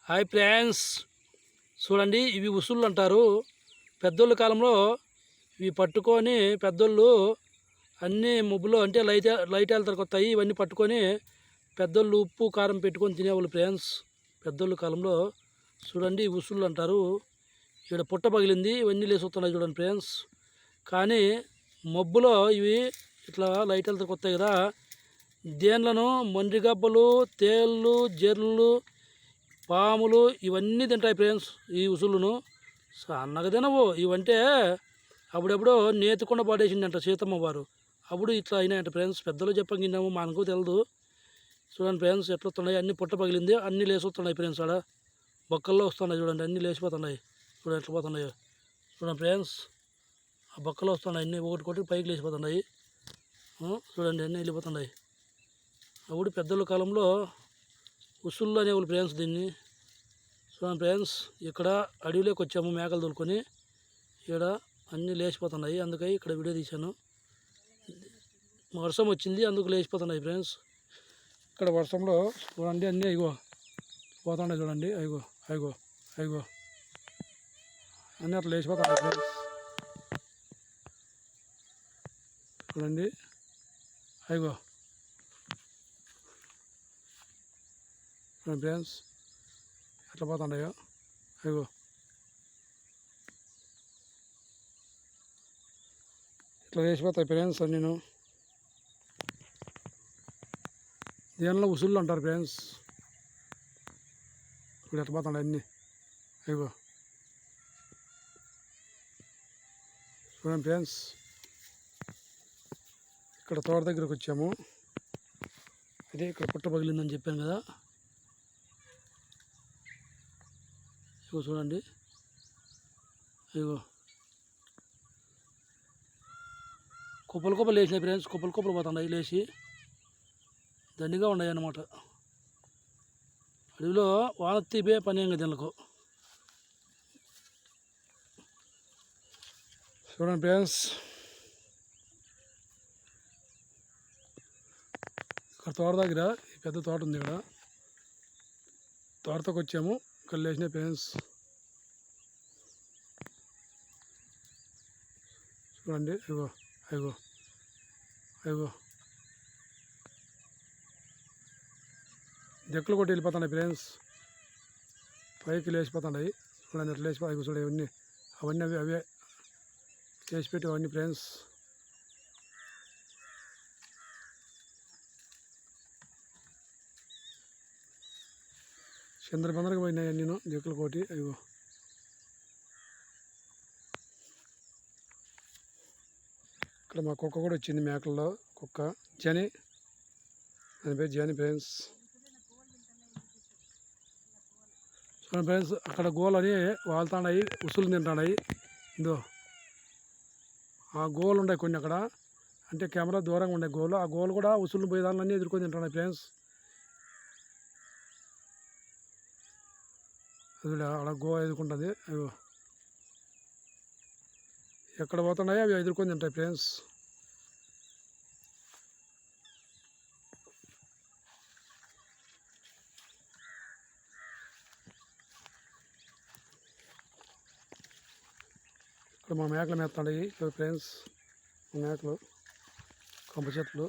Hi friends, చూడండి ఇవి ఉసుళ్ళు అంటారు. పెద్దోళ్ళ కాలంలో ఇవి పట్టుకొని పెద్దోళ్ళు అన్నీ ముబ్బులో అంటే లైట్ వెళ్తారు కొత్తవి ఇవన్నీ పట్టుకొని పెద్దోళ్ళు ఉప్పు కారం పెట్టుకొని తినేవాళ్ళు ఫ్రెండ్స్. పెద్దోళ్ళ కాలంలో చూడండి ఉసుళ్ళు అంటారు. ఇక్కడ పుట్ట పగిలింది, ఇవన్నీ లేసుతున్నాయి చూడండి ఫ్రెండ్స్. కానీ మబ్బులో ఇవి ఇట్లా లైట్ వెళ్తారు కొత్తవి కదా, దేన్లను మండ్రిగబ్బలు, తేళ్ళు, జెర్లు, పాములు ఇవన్నీ తింటాయి ఫ్రెండ్స్. ఈ ఉసుళ్ళను సన్నగా తినవు. ఇవంటే అప్పుడెప్పుడో నేతికుండా పడేసిందంట సీతమ్మ వారు, అప్పుడు ఇట్లా అయినాయంట ఫ్రెండ్స్. పెద్దలు చెప్పగినాము, మనకు తెలియదు. చూడండి ఫ్రెండ్స్ ఎట్లా వస్తున్నాయి, అన్ని పుట్ట పగిలింది, అన్నీ లేసుతున్నాయి ఫ్రెండ్స్. ఆడ బొక్కల్లో వస్తున్నాయి చూడండి, అన్నీ లేచిపోతున్నాయి. చూడండి ఎట్లా పోతున్నాయో చూడండి ఫ్రెండ్స్. ఆ బొక్కలు వస్తున్నాయి, అన్నీ ఒకటి పైకి లేచిపోతున్నాయి. చూడండి అన్నీ వెళ్ళిపోతున్నాయి. అప్పుడు పెద్దల కాలంలో ఉసుళ్ళు అనేవాళ్ళు ఫ్రెండ్స్ దీన్ని. చూడండి ఫ్రెండ్స్, ఇక్కడ అడవిలోకి వచ్చాము మేకలు తోలుకొని. ఇక్కడ అన్నీ లేచిపోతున్నాయి, అందుకై ఇక్కడ వీడియో తీశాను. వర్షం వచ్చింది, అందుకు లేచిపోతున్నాయి ఫ్రెండ్స్. ఇక్కడ వర్షంలో చూడండి అన్నీ అయిగో పోతున్నాయి చూడండి. అయిగో అయిగో అయిగో అన్నీ అట్లా లేచిపోతున్నాయి ఫ్రెండ్స్. చూడండి అయిగో ఫ్రెండ్స్ ఎట్లా పోతున్నాయో. అయ్యో ఇట్లా వేసిపోతాయి ఫ్రెండ్స్. నేను దేనిలో ఉసుళ్ళు అంటారు ఫ్రెండ్స్. ఇప్పుడు ఎట్లా పోతున్నాయి అన్నీ. అయ్యో చూడండి ఫ్రెండ్స్, ఇక్కడ తోట దగ్గరకు వచ్చాము. అదే ఇక్కడ పుట్ట పగిలిందని చెప్పాను కదా. ఇగో చూడండి, ఇగో కుప్పలు లేచినాయి ఫ్రెండ్స్. కుప్పలు పోతున్నాయి లేచి, దండిగా ఉన్నాయి అన్నమాట. అడవిలో వాన తీపే పని ఏం దీనికి. చూడండి ఫ్రెండ్స్, ఇక్కడ తోట దగ్గర ఈ పెద్ద తోట ఉంది. ఇక్కడ తోటతోకి వచ్చాము, ఇక్కడ లేచినాయి ఫ్రెండ్స్. చూడండి అయ్యో అయ్యో అయ్యో దెక్కలు కొట్టి వెళ్ళిపోతున్నాయి ఫ్రెండ్స్. పైకి లేచిపోతున్నాయి చూడండి, అట్లా లేచిపోయి చూడండి. అవన్నీ అవే చేసిపెట్టి అవన్నీ ఫ్రెండ్స్. చంద్రబందరికి పోయినాయి నేను దెక్కలు కొట్టి. అయ్యో ఇక్కడ మా కుక్క కూడా వచ్చింది, మేకల్లో కుక్క జని, దాని పేరు జని ఫ్రెండ్స్. చూడండి ఫ్రెండ్స్, అక్కడ గోలని వాళ్తున్నాయి, ఉసులు తింటున్నాయి. ఇందో ఆ గోలు ఉన్నాయి కొన్ని అక్కడ, అంటే కెమెరా దూరంగా ఉన్నాయి గోలు. ఆ గోలు కూడా ఉసులు పోయేదాన్ని ఎదుర్కొని తింటున్నాయి ఫ్రెండ్స్. అది అలా గో ఎదుర్కొంటుంది. అయ్యో ఎక్కడ పోతున్నాయో అవి ఎదుర్కొని తింటాయి ఫ్రెండ్స్. ఇక్కడ మా మేకలు మేస్తున్నాయి ఫ్రెండ్స్. మా మేకలు కంప చెట్లు.